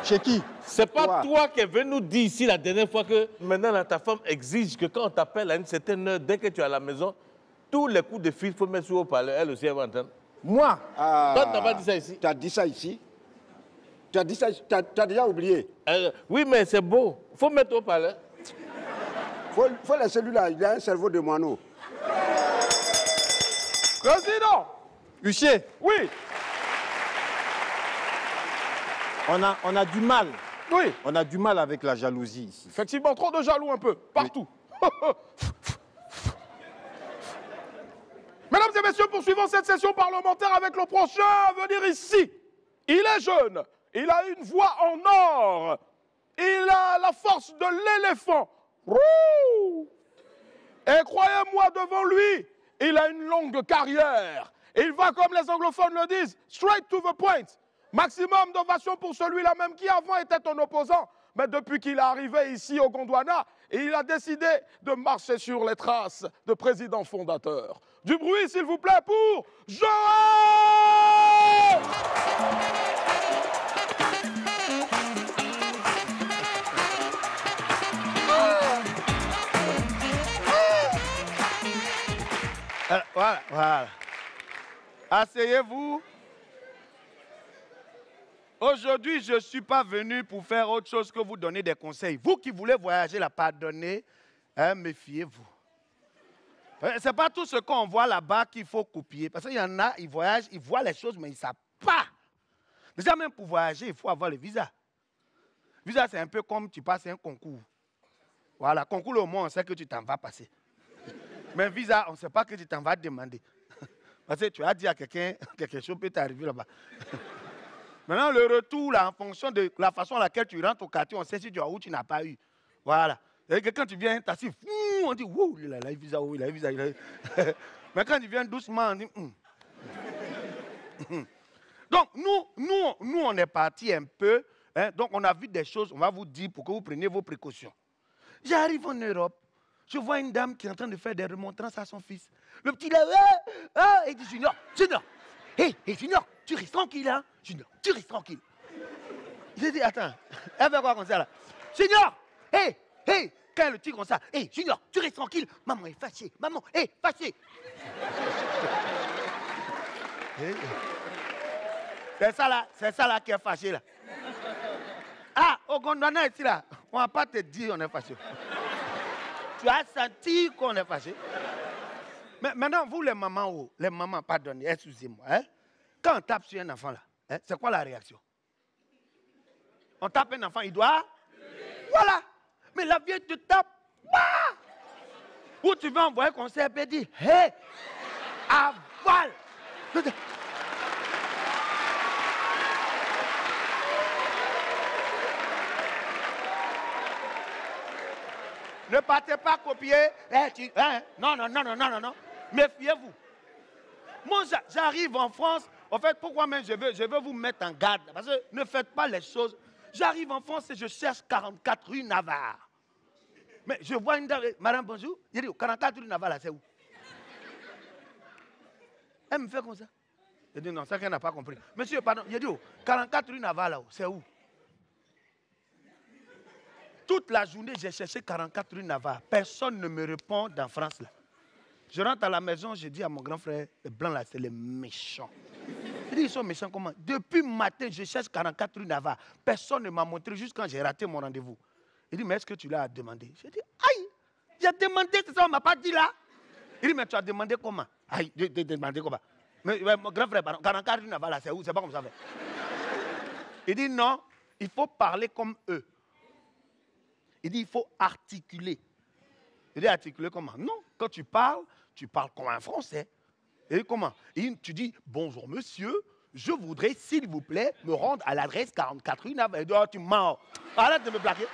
[SPEAKER 2] Chez qui?
[SPEAKER 5] C'est pas toi qui es venu nous dire ici la dernière fois que maintenant là, ta femme exige que quand on t'appelle à une certaine heure, dès que tu es à la maison, tous les coups de fil, il faut mettre sur haut-parleur. Elle aussi, elle va entendre.
[SPEAKER 2] Moi?
[SPEAKER 5] Toi, tu n'as pas dit ça ici.
[SPEAKER 4] Tu as dit ça ici? Tu as dit ça, tu as déjà oublié.
[SPEAKER 5] Oui, mais c'est beau. Il faut mettre haut-parleur.
[SPEAKER 4] Faut laisser lui-là, il a un cerveau de moineau.
[SPEAKER 1] Président,
[SPEAKER 2] Huchet,
[SPEAKER 1] oui,
[SPEAKER 2] on a du mal.
[SPEAKER 1] oui.
[SPEAKER 2] On a du mal avec la jalousie ici.
[SPEAKER 1] Effectivement, trop de jaloux un peu, partout. Mesdames et messieurs, poursuivons cette session parlementaire avec le prochain à venir ici. Il est jeune, il a une voix en or, il a la force de l'éléphant. Wouh! Et croyez-moi, devant lui, il a une longue carrière. Il va, comme les anglophones le disent, straight to the point. Maximum d'ovation pour celui-là même qui avant était un opposant. Mais depuis qu'il est arrivé ici au Gondwana, il a décidé de marcher sur les traces de président fondateur. Du bruit, s'il vous plaît, pour Joël!
[SPEAKER 3] Voilà. Asseyez-vous. Aujourd'hui, je ne suis pas venu pour faire autre chose que vous donner des conseils. Vous qui voulez voyager, la pardonnez, hein, méfiez-vous. Ce n'est pas tout ce qu'on voit là-bas qu'il faut copier. Parce qu'il y en a, ils voyagent, ils voient les choses, mais ils ne savent pas. Déjà, même pour voyager, il faut avoir le visa. Le visa, c'est un peu comme tu passes un concours.
[SPEAKER 1] Voilà, concours au moins, on sait que tu t'en vas passer. Mais visa, on ne sait pas que tu t'en vas demander. Parce que tu as dit à quelqu'un, quelque chose peut t'arriver là-bas. Maintenant, le retour, là, en fonction de la façon à laquelle tu rentres au quartier, on sait si tu as ou tu n'as pas eu. Voilà. Et que quand tu viens, tu assis, on dit, wow, il a eu visa, il a eu visa. Mais quand tu viens doucement, on dit, Donc, nous, on est parti un peu. Hein, donc, on a vu des choses, on va vous dire pour que vous preniez vos précautions. J'arrive en Europe, je vois une dame qui est en train de faire des remontrances à son fils. Le petit là, il dit, Junior, hey, Junior, tu restes tranquille, hein? Junior, tu restes tranquille. J'ai dit, attends, elle fait quoi comme ça là? Junior, hey, quand elle le tire comme ça, hey, Junior, tu restes tranquille. Maman est fâchée, maman est fâchée. C'est ça là qui est fâché là. Ah, au Gondwana ici là, on ne va pas te dire on est fâché. Tu as senti qu'on est fâché. Mais maintenant, vous les mamans, pardonnez, excusez-moi. Hein? Quand on tape sur un enfant là, hein, c'est quoi la réaction? On tape un enfant, il doit? Voilà. Mais la vieille te tape. Bah! Ou tu vas envoyer un conseil et dire, hé, avale. Ne partez pas copier. Non. Méfiez-vous. Moi, j'arrive en France. En fait, pourquoi même je veux vous mettre en garde? Parce que ne faites pas les choses. J'arrive en France et je cherche 44 rue Navarre. Mais je vois une dame. Madame, bonjour. Je dis, 44 rue Navarre, là, c'est où? Elle me fait comme ça. Je dis, non, ça qu'elle n'a pas compris. Monsieur, pardon. Je dis, 44 rue Navarre, là, c'est où? Toute la journée, j'ai cherché 44 rue Navarre. Personne ne me répond dans France, là. Je rentre à la maison, je dis à mon grand frère, les blancs, là, c'est les méchants. Je dis, ils sont méchants comment? Depuis le matin, je cherche 44 rue Navarre. Personne ne m'a montré juste quand j'ai raté mon rendez-vous. Il dit, mais est-ce que tu l'as demandé? Je dis, aïe, j'ai demandé, c'est ça, on ne m'a pas dit là. Il dit, mais tu as demandé comment? Aïe, j'ai demandé comment? Mais mon grand frère, pardon, 44 rue Navarre, là, c'est où? C'est pas comme ça. Il dit, non, il faut parler comme eux. Il dit, il faut articuler. Il dit, articuler comment? Non, quand tu parles comme un Français. Il dit, comment? Tu dis, bonjour monsieur, je voudrais, s'il vous plaît, me rendre à l'adresse 44 rue Navarre. Il dit, oh, tu mens. Arrête de me plaquer.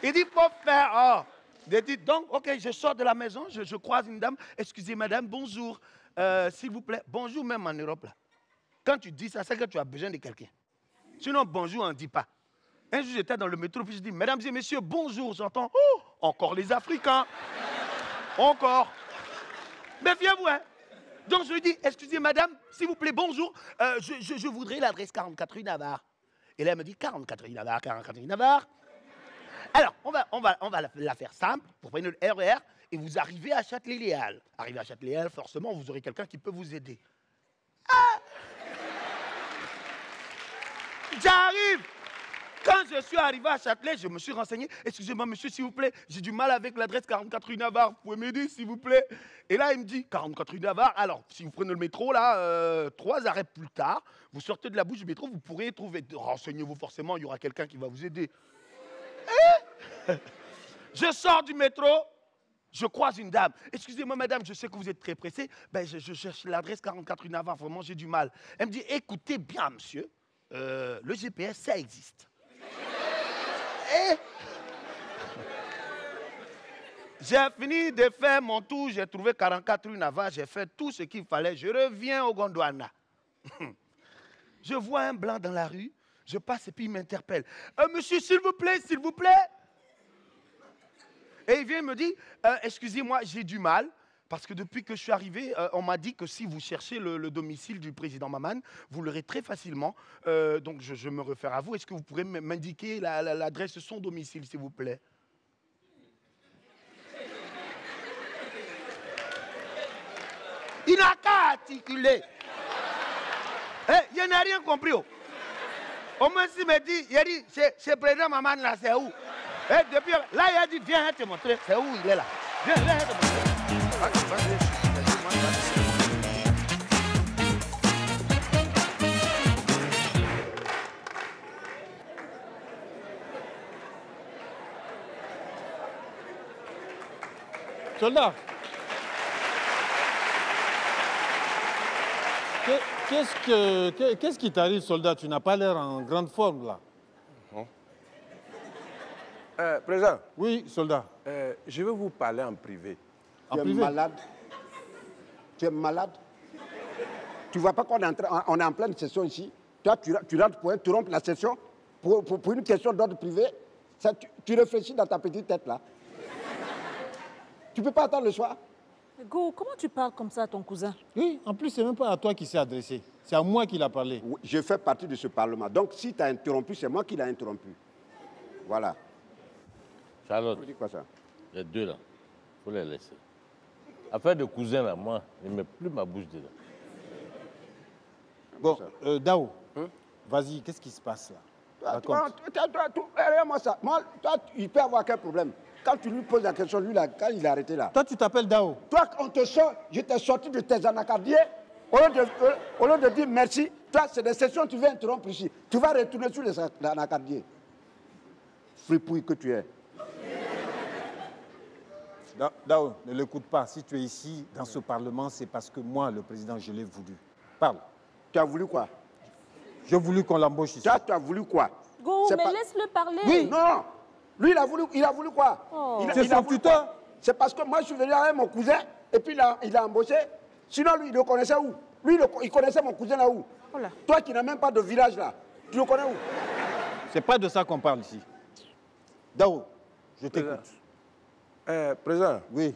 [SPEAKER 1] Il dit, il faut faire. Oh. Il dit, donc, ok, je sors de la maison, je croise une dame. Excusez madame, bonjour. S'il vous plaît, bonjour même en Europe. Là. Quand tu dis ça, c'est que tu as besoin de quelqu'un. Sinon, bonjour, on ne dit pas. Un jour, j'étais dans le métro, puis je dis, mesdames et messieurs, bonjour. J'entends, oh, encore les Africains. Encore. Méfiez-vous, hein. Donc, je lui dis, excusez madame, s'il vous plaît, bonjour. Je voudrais l'adresse 44 rue Navarre. Et là, elle me dit, 44 rue Navarre, 44 rue Navarre. Alors, on va la faire simple. Vous prenez le RER et vous arrivez à Châtelet-Léal. Arrivez à Châtelet-Léal, forcément, vous aurez quelqu'un qui peut vous aider. Ah! J'arrive. Quand je suis arrivé à Châtelet, je me suis renseigné. Excusez-moi, monsieur, s'il vous plaît, j'ai du mal avec l'adresse 44 rue Navarre. Vous pouvez m'aider, s'il vous plaît? Et là, il me dit 44 rue Navarre. Alors, si vous prenez le métro, là, 3 arrêts plus tard, vous sortez de la bouche du métro, vous pourrez trouver. Renseignez-vous forcément, il y aura quelqu'un qui va vous aider. Je sors du métro, je croise une dame. Excusez-moi, madame, je sais que vous êtes très pressée. Ben, je cherche l'adresse 44 rue Navarre. Vraiment, j'ai du mal. Elle me dit, écoutez bien, monsieur, le GPS, ça existe. J'ai fini de faire mon tour, j'ai trouvé 44 rue Navarre, j'ai fait tout ce qu'il fallait. Je reviens au Gondwana. Je vois un blanc dans la rue, je passe et puis il m'interpelle. Monsieur, s'il vous plaît, s'il vous plaît. Et il vient me dire, excusez-moi, j'ai du mal. Parce que depuis que je suis arrivé, on m'a dit que si vous cherchez le domicile du président Maman, vous l'aurez très facilement. Donc je me réfère à vous. Est-ce que vous pourrez m'indiquer l'adresse de son domicile, s'il vous plaît? Il n'a qu'à articuler. Il n'a rien compris. Au moins, s'il me dit, il a dit, c'est président Maman là, c'est où? Depuis là, il a dit, viens te montrer, c'est où il est là. Viens te montrer.
[SPEAKER 2] soldat. Qu'est-ce qui t'arrive, soldat? Tu n'as pas l'air en grande forme, là.
[SPEAKER 9] Président.
[SPEAKER 2] Oui, soldat.
[SPEAKER 9] Je veux vous parler en privé.
[SPEAKER 2] En
[SPEAKER 4] Tu es
[SPEAKER 2] privé?
[SPEAKER 4] malade. Tu es malade. Tu vois pas qu'on est, on est en pleine session ici. Toi, tu rentres pour interrompre la session pour une question d'ordre privé. Ça, tu réfléchis dans ta petite tête, là. Tu peux pas attendre le soir?
[SPEAKER 6] Go, comment tu parles comme ça à ton cousin?
[SPEAKER 2] Oui, en plus, c'est même pas à toi qu'il s'est adressé. C'est à moi qu'il a parlé.
[SPEAKER 4] Oui, je fais partie de ce Parlement. Donc, si tu as interrompu, c'est moi qui l'ai interrompu. Voilà.
[SPEAKER 5] Charlotte,
[SPEAKER 4] Tu dis quoi, ça?
[SPEAKER 5] les deux là, il faut les laisser. Affaire de cousin là, moi, je ne mets plus ma bouche dedans.
[SPEAKER 2] Bon, Dao, vas-y, qu'est-ce qui se passe là? Raconte.
[SPEAKER 4] Regarde-moi ça. Moi, toi, il peut avoir quel problème? Quand tu lui poses la question, lui, là, quand il est arrêté là.
[SPEAKER 2] Toi, tu t'appelles Dao.
[SPEAKER 4] Toi, on te sort, je t'ai sorti de tes anacardiers. Au lieu de dire merci, toi, c'est des sessions que tu viens interrompre ici. Tu vas retourner sur les anacardiers. Fripouille que tu es.
[SPEAKER 2] Dao, ne l'écoute pas. Si tu es ici, dans ce Parlement, c'est parce que moi, le président, je l'ai voulu. Parle.
[SPEAKER 4] Tu as voulu quoi?
[SPEAKER 2] J'ai voulu qu'on l'embauche ici.
[SPEAKER 4] Toi, tu as voulu quoi?
[SPEAKER 6] Go,
[SPEAKER 4] C'est
[SPEAKER 6] mais
[SPEAKER 4] pas-
[SPEAKER 6] laisse-le parler.
[SPEAKER 2] Oui.
[SPEAKER 4] Non. Lui, il a voulu quoi?
[SPEAKER 6] Oh.
[SPEAKER 2] C'est son tuteur.
[SPEAKER 4] C'est parce que moi, je suis venu avec mon cousin, et puis il a embauché. Sinon, lui, il le connaissait où? Lui, il connaissait mon cousin là où?
[SPEAKER 6] Oh là.
[SPEAKER 4] Toi qui n'as même pas de village là, tu le connais où?
[SPEAKER 2] C'est pas de ça qu'on parle ici. Dao, je t'écoute.
[SPEAKER 9] Président,
[SPEAKER 2] Oui.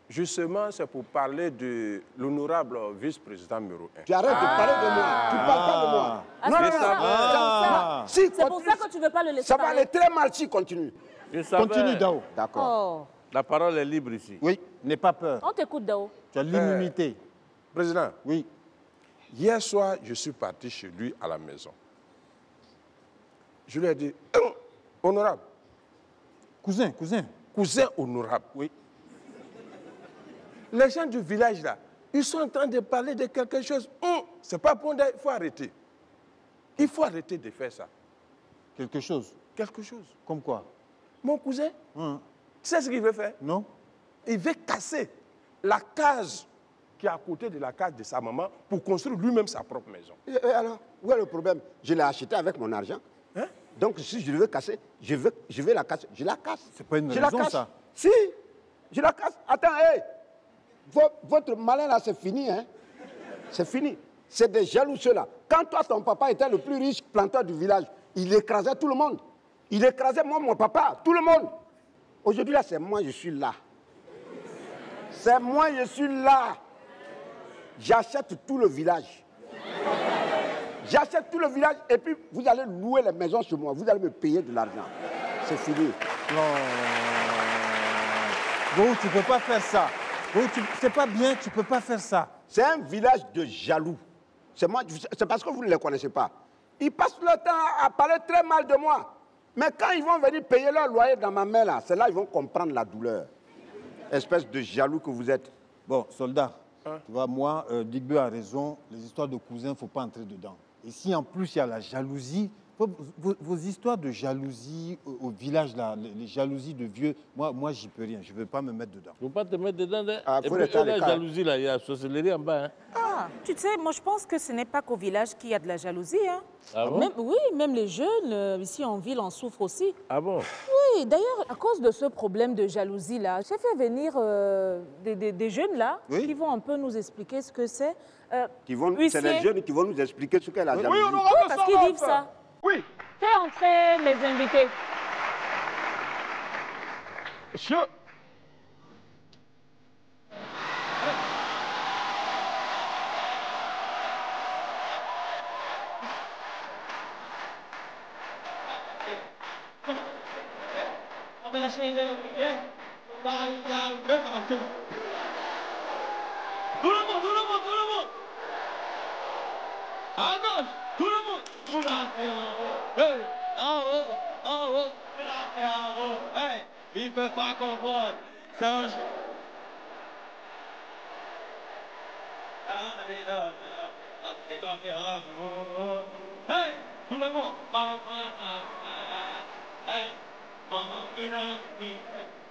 [SPEAKER 9] justement, c'est pour parler de l'honorable vice-président numéro 1.
[SPEAKER 4] Tu arrêtes de parler de moi. Tu ne parles pas de moi.
[SPEAKER 6] Ah,
[SPEAKER 4] non,
[SPEAKER 6] c'est
[SPEAKER 4] non,
[SPEAKER 6] pour
[SPEAKER 4] non.
[SPEAKER 6] ça.
[SPEAKER 2] Ah.
[SPEAKER 4] Si,
[SPEAKER 6] C'est pour
[SPEAKER 4] continue,
[SPEAKER 6] ça que tu ne veux pas le laisser
[SPEAKER 4] ça va
[SPEAKER 6] parler.
[SPEAKER 4] aller très mal si continue.
[SPEAKER 5] Je savais,
[SPEAKER 2] Continue, Dao.
[SPEAKER 4] D'accord.
[SPEAKER 6] Oh.
[SPEAKER 5] la parole est libre ici.
[SPEAKER 2] Oui, n'aie pas peur.
[SPEAKER 6] On t'écoute, Dao.
[SPEAKER 2] Tu as l'immunité.
[SPEAKER 9] Président,
[SPEAKER 2] Oui.
[SPEAKER 9] hier soir, je suis parti chez lui à la maison. Je lui ai dit, honorable,
[SPEAKER 2] Cousin.
[SPEAKER 9] cousin honorable.
[SPEAKER 2] Oui.
[SPEAKER 9] Les gens du village là, ils sont en train de parler de quelque chose. C'est pas bon, il faut arrêter. Il faut arrêter de faire ça.
[SPEAKER 2] Quelque chose.
[SPEAKER 9] Quelque chose.
[SPEAKER 2] Comme quoi?
[SPEAKER 9] Mon cousin,
[SPEAKER 2] Hein?
[SPEAKER 9] tu sais ce qu'il veut faire?
[SPEAKER 2] Non?
[SPEAKER 9] Il veut casser la case qui est à côté de la case de sa maman pour construire lui-même sa propre maison.
[SPEAKER 4] Et alors, où est le problème? Je l'ai acheté avec mon argent.
[SPEAKER 9] Hein?
[SPEAKER 4] Donc, si je le veux casser, je vais la casser. Je la casse.
[SPEAKER 2] C'est pas une
[SPEAKER 4] Je la
[SPEAKER 2] raison,
[SPEAKER 4] casse.
[SPEAKER 2] ça.
[SPEAKER 4] Si, je la casse. Attends, hé, votre malin là, c'est fini, hein? C'est fini. C'est des jaloux ceux-là. Quand toi, ton papa était le plus riche planteur du village, il écrasait tout le monde. Il écrasait moi, mon papa, tout le monde. Aujourd'hui, là, c'est moi, je suis là. C'est moi, je suis là. J'achète tout le village. J'achète tout le village et puis vous allez louer les maisons chez moi. Vous allez me payer de l'argent. C'est fini.
[SPEAKER 2] Bon, tu peux pas faire ça. Bon, c'est pas bien, tu peux pas faire ça.
[SPEAKER 4] C'est un village de jaloux. C'est parce que vous ne les connaissez pas. Ils passent leur temps à parler très mal de moi. Mais quand ils vont venir payer leur loyer dans ma main, là, c'est là qu'ils vont comprendre la douleur. Espèce de jaloux que vous êtes.
[SPEAKER 2] Bon, soldat, tu vois, moi, Digbe a raison, les histoires de cousins, il ne faut pas entrer dedans. Et si en plus il y a la jalousie, vos histoires de jalousie au village, là, les jalousies de vieux, moi j'y peux rien, je ne veux pas me mettre dedans.
[SPEAKER 5] Il ne faut pas te mettre dedans.
[SPEAKER 4] Ah,
[SPEAKER 5] Et
[SPEAKER 4] faut
[SPEAKER 5] puis,
[SPEAKER 4] les faire
[SPEAKER 5] la
[SPEAKER 4] les cas.
[SPEAKER 5] jalousie, là, il y a la sorcellerie en bas. Hein.
[SPEAKER 6] Ah, tu sais, moi je pense que ce n'est pas qu'au village qu'il y a de la jalousie. Hein.
[SPEAKER 5] Ah bon?
[SPEAKER 6] Oui, même les jeunes, ici en ville, en souffrent aussi.
[SPEAKER 5] Ah bon?
[SPEAKER 6] Oui, d'ailleurs, à cause de ce problème de jalousie-là, j'ai fait venir des jeunes là,
[SPEAKER 2] Oui.
[SPEAKER 6] qui vont un peu nous expliquer ce que c'est.
[SPEAKER 4] C'est
[SPEAKER 6] Huissier.
[SPEAKER 4] les jeunes qui vont nous expliquer ce qu'est la jalousie.
[SPEAKER 1] Oui,
[SPEAKER 6] Oui,
[SPEAKER 1] honorable
[SPEAKER 6] parce qu'ils vivent
[SPEAKER 1] Sarah.
[SPEAKER 6] ça.
[SPEAKER 1] Oui.
[SPEAKER 6] Fais entrer les invités.
[SPEAKER 1] Monsieur.
[SPEAKER 10] Tout le monde. À gauche, tout le monde. Hey, en haut. Hey, il ne peut pas comprendre. C'est un... Hey, tout le monde.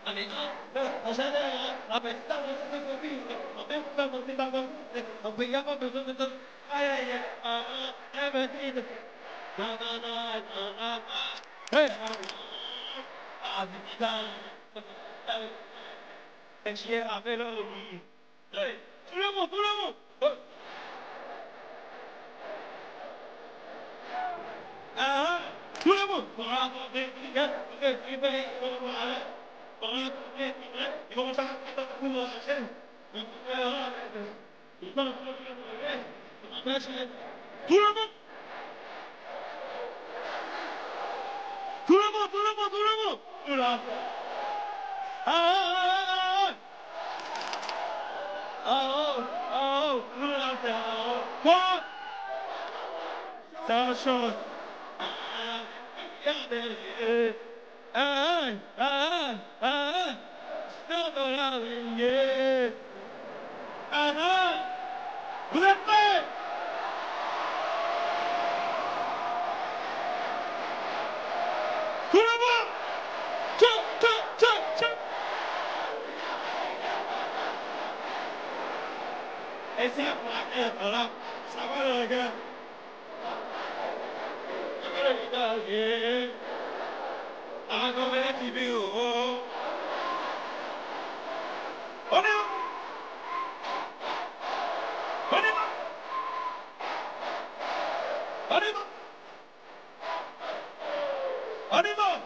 [SPEAKER 10] Hey, Tout le monde, tout le monde. Tout le monde. Tout le monde. Tout le monde, tout le monde, tout le monde. Quoi? Ça change. Vous êtes prêts? Tout le monde! Et c'est voilà, ça va le gars. On est On y va!